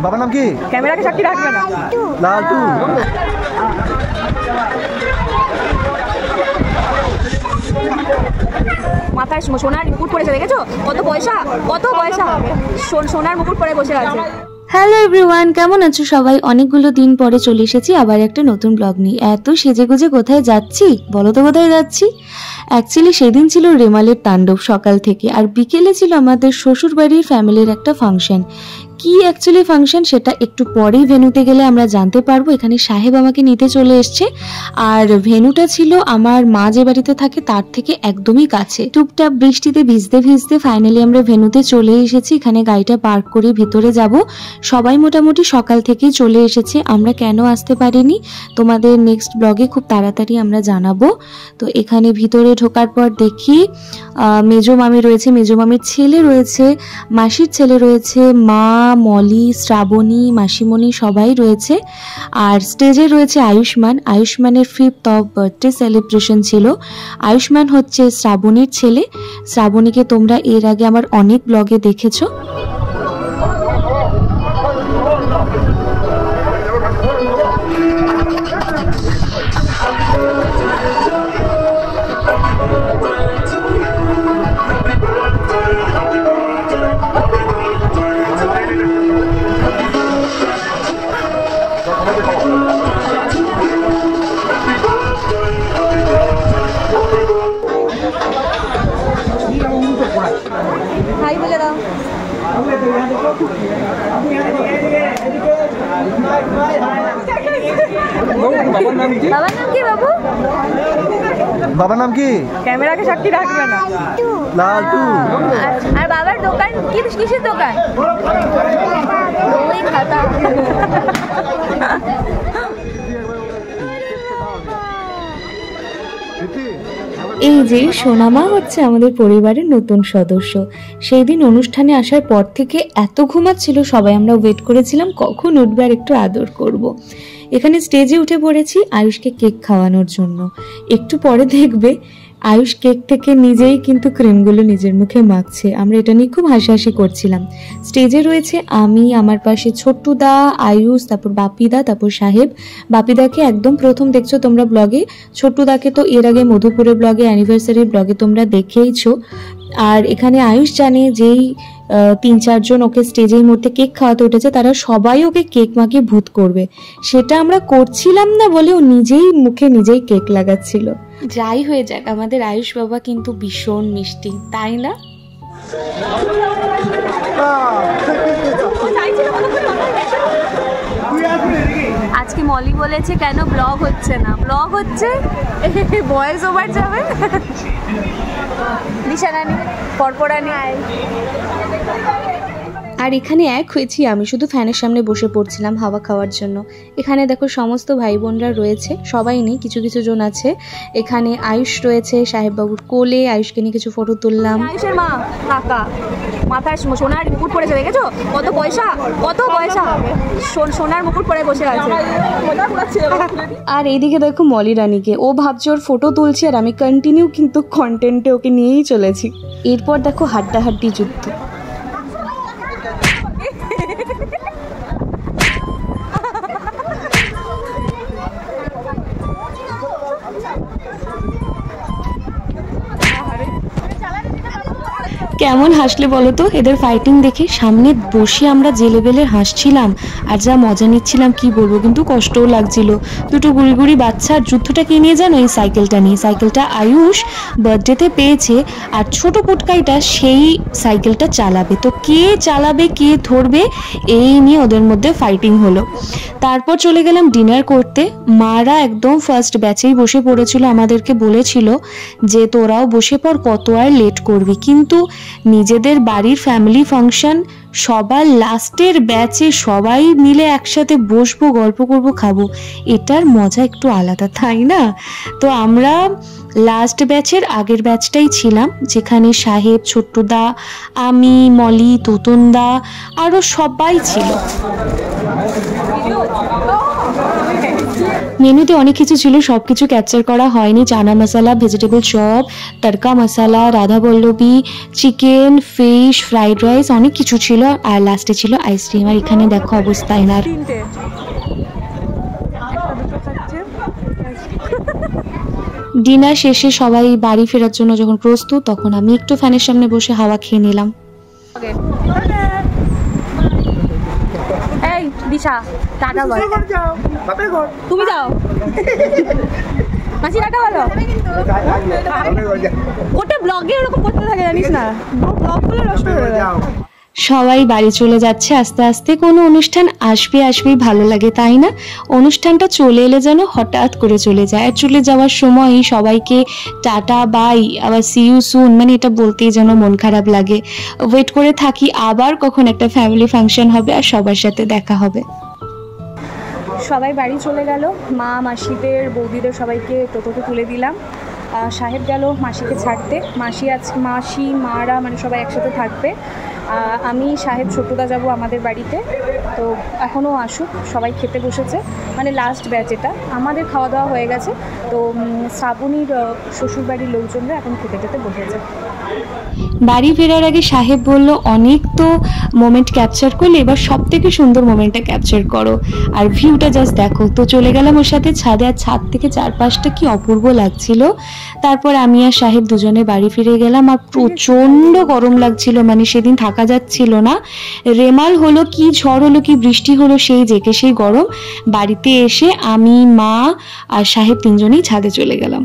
বাবার নাম কি? ক্যামেরাকে সাক্ষী রাখবে না। লালটু। মাথায় সোনার মুকুট পরেছে, দেখেছো কত পয়সা, কত পয়সা, সোনার মুকুট পরে বসে আছে। হ্যালো এভরিওয়ান, কেমন আছো সবাই? অনেকগুলো দিন পরে চলে এসেছি আবার একটা নতুন ব্লগ নিয়ে। এত সেজেগুজে কোথায় যাচ্ছি বলো তো? কোথায় যাচ্ছি? অ্যাকচুয়ালি সেদিন ছিল রেমালের তাণ্ডব সকাল থেকে, আর বিকেলে ছিল আমাদের শ্বশুর বাড়ির ফ্যামিলির একটা ফাংশন। কি অ্যাকচুয়ালি ফাংশন সেটা একটু পরেই ভেন্যুতে গেলে আমরা জানতে পারবো। এখানে সাহেব আমাকে নিতে চলে এসছে, আর ভেন্যুটা ছিল আমার মা যে বাড়িতে থাকে তার থেকে একদমই কাছে। টুপটাপ বৃষ্টিতে ভিজতে ভিজতে ফাইনালি আমরা ভেন্যুতে চলে এসেছি। এখানে গাড়িটা পার্ক করে ভিতরে যাব। সবাই মোটামুটি সকাল থেকেই চলে এসেছে। আমরা কেন আসতে পারিনি তোমাদের নেক্সট ব্লগে খুব তাড়াতাড়ি আমরা জানাবো। তো এখানে ভিতরে ঢোকার পর দেখি মেজো মামি রয়েছে, মেজো মামির ছেলে রয়েছে, মাসির ছেলে রয়েছে, মা, মলি, শ্রাবণী, মাসিমণি সবাই রয়েছে। আর স্টেজে রয়েছে আয়ুষ্মান। আয়ুষ্মানের 5th অফ বার্থডে সেলিব্রেশন ছিল। আয়ুষ্মান হচ্ছে শ্রাবণীর ছেলে। শ্রাবণীকে তোমরা এর আগে আমার অনেক ব্লগে দেখেছো। হাই বলে দাও। বাবার নাম কি বাবু? বাবার নাম কি? ক্যামেরাকে সাক্ষী রাখবে না। লালটু। আর বাবার দোকান কি? কিসের দোকান? ওই খাতা। এই যে সোনামা হচ্ছে আমাদের পরিবারের নতুন সদস্য। সেই দিন অনুষ্ঠানে আসার পর থেকে এত ঘুমাচ্ছিল, সবাই আমরা ওয়েট করেছিলাম কখন উঠবে আর একটু আদর করব। এখানে স্টেজে উঠে পড়েছি আয়ুষকে কেক খাওয়ানোর জন্য। একটু পরে দেখবে আয়ুষ কেক থেকে নিজেই কিন্তু ক্রিমগুলো নিজের মুখে মাখছে। আমরা এটা নিয়ে খুব হাসাহাসি করছিলাম। স্টেজে রয়েছে আমি, আমার পাশে ছোট্টুদা, আয়ুষ, তারপর বাপিদা, তারপর সাহেব। বাপিদাকে একদম প্রথম দেখছো তোমরা ব্লগে, ছোট্টুদাকে তো এর আগে মধুপুরের ব্লগে, অ্যানিভার্সারি ব্লগে তোমরা দেখেইছো। আর এখানে আয়ুষ জানে যেই 3-4 জন ওকে স্টেজের মধ্যে কেক খাওয়াতে উঠেছে তারা সবাই ওকে কেক মাখিয়ে ভূত করবে। সেটা আমরা করছিলাম না বলে ও নিজেই মুখে নিজেই কেক লাগাচ্ছিল। যাই হয়ে যাক, আমাদের আয়ুষ বাবা কিন্তু ভীষণ মিষ্টি, তাই না? আজকে মলি বলেছে কেন ব্লগ হচ্ছে না? ব্লগ হচ্ছে, ভয়েস ওভার যাবে। নিশানানি পরপরানি। আর এখানে এক হয়েছি আমি, শুধু ফ্যানের সামনে বসে পড়ছিলাম হাওয়া খাওয়ার জন্য। এখানে দেখো সমস্ত ভাই বোনরা রয়েছে, সবাই নেই, কিছু কিছু জন আছে। এখানে আয়ুষ রয়েছে সাহেববাবুর কোলে, আয়ুষকে নিয়ে কিছু ফটো তুললাম। আয়ুষের মা কাকা মাথায় সোনার মুকুট পরেছে, দেখেছো কত পয়সা, কত পয়সা, সোনার মুকুট পরে বসে আছে। আর এইদিকে দেখো মলি রানীকে, ও ভাবছে ওর ফটো তুলছে আর আমি কন্টিনিউ কিন্তু কন্টেন্টে ওকে নিয়েই চলেছি। এরপর দেখো হাড্ডাহাড্ডি যুদ্ধ। কেমন হাসলে বলো তো এদের ফাইটিং দেখে? সামনে বসে আমরা যে লেভেলের হাসছিলাম আর যা মজা নিচ্ছিলাম কি বলবো, কিন্তু কষ্টও লাগছিল। দুটো গুড়ি গুড়ি বাচ্চার যুদ্ধটা কে নিয়ে জানো? এই সাইকেলটা নিয়ে। সাইকেলটা আয়ুষ বার্থডেতে পেয়েছে, আর ছোট পুটকাইটা সেই সাইকেলটা চালাবে। তো কে চালাবে, কে ধরবে, এই নিয়ে ওদের মধ্যে ফাইটিং হলো। তারপর চলে গেলাম ডিনার করতে। মারা একদম ফার্স্ট ব্যাচেই বসে পড়েছিল, আমাদেরকে বলেছিল যে তোরাও বসে পড়, কত আর লেট করবি। কিন্তু নিজেদের বাড়ির ফ্যামিলি ফাংশন, সবার লাস্টের ব্যাচে সবাই মিলে একসাথে বসবো, গল্প করব, খাবো, এটার মজা একটু আলাদা, তাই না? তো আমরা লাস্ট ব্যাচের আগের ব্যাচটাই ছিলাম, যেখানে সাহেব, ছোট্টুদা, আমি, মলি, তোতনদা আরো সবাই ছিল। মেনুতে অনেক কিছু ছিল, সব কিছু ক্যাপচার করা হয়নি। Chana masala, vegetable chop, tadka masala, radhaballabhi, chicken, fish, fried rice, অনেক কিছু ছিল। আর লাস্টে ছিল আইসক্রিম। আর এখানে দেখো অবস্থা এনার। ডিনার শেষে সবাই বাড়ি ফেরার জন্য যখন প্রস্তুত, তখন আমি একটু ফ্যানের সামনে বসে হাওয়া খেয়ে নিলাম। এই দিশা টাটা বল। তুমি যাও মাসি, টাটা বলো। ওটা ব্লগে এরকম করতে থাকে জানিস না, ব্লগ গুলো নষ্ট হয়ে যায়। সবাই বাড়ি চলে যাচ্ছে আস্তে আস্তে। কোনো অনুষ্ঠান আসবেই ভালো লাগে, তাই না? অনুষ্ঠানটা চলে এলে যেন হঠাৎ করে চলে যায়। আর চলে যাওয়ার সময় সবাইকে টাটা বাই, আবার সি ইউ সুন, মানে এটা বলতেই যেন মন খারাপ লাগে। ওয়েট করে থাকি আবার কখন একটা ফ্যামিলি ফাংশন হবে আর সবার সাথে দেখা হবে। সবাই বাড়ি চলে গেল, মা মাসিদের বৌদিদের সবাইকে টোটোতে তুলে দিলাম। সাহেব গেল মাসিকে ছাড়তে। মাসি মারা মানে সবাই একসাথে থাকবে। আমি সাহেব ছোটদা যাব আমাদের বাড়িতে। তো এখনও আসুক, সবাই খেতে বসেছে, মানে লাস্ট ব্যাচ এটা। আমাদের খাওয়া দাওয়া হয়ে গেছে, তো শ্রাবণীর শ্বশুরবাড়ির লোকজনরা এখন খেতে বসেছে। বাড়ি ফেরার আগে সাহেব বলল, অনেক তো মোমেন্ট ক্যাপচার করলে, এবার সব থেকে সুন্দর মোমেন্টটা ক্যাপচার করো, আর ভিউটা জাস্ট দেখো। তো চলে গেলাম ওর সাথে ছাদে, আর ছাদ থেকে চারপাশটা কি অপূর্ব লাগছিল। তারপর আমি আর সাহেব দুজনে বাড়ি ফিরে গেলাম। আর প্রচণ্ড গরম লাগছিল, মানে সেদিন থাকা যাচ্ছিল না। রেমাল হলো কি, ঝড় হলো কি, বৃষ্টি হলো, সেই গরম। বাড়িতে এসে আমি, মা আর সাহেব তিনজনেই ছাদে চলে গেলাম।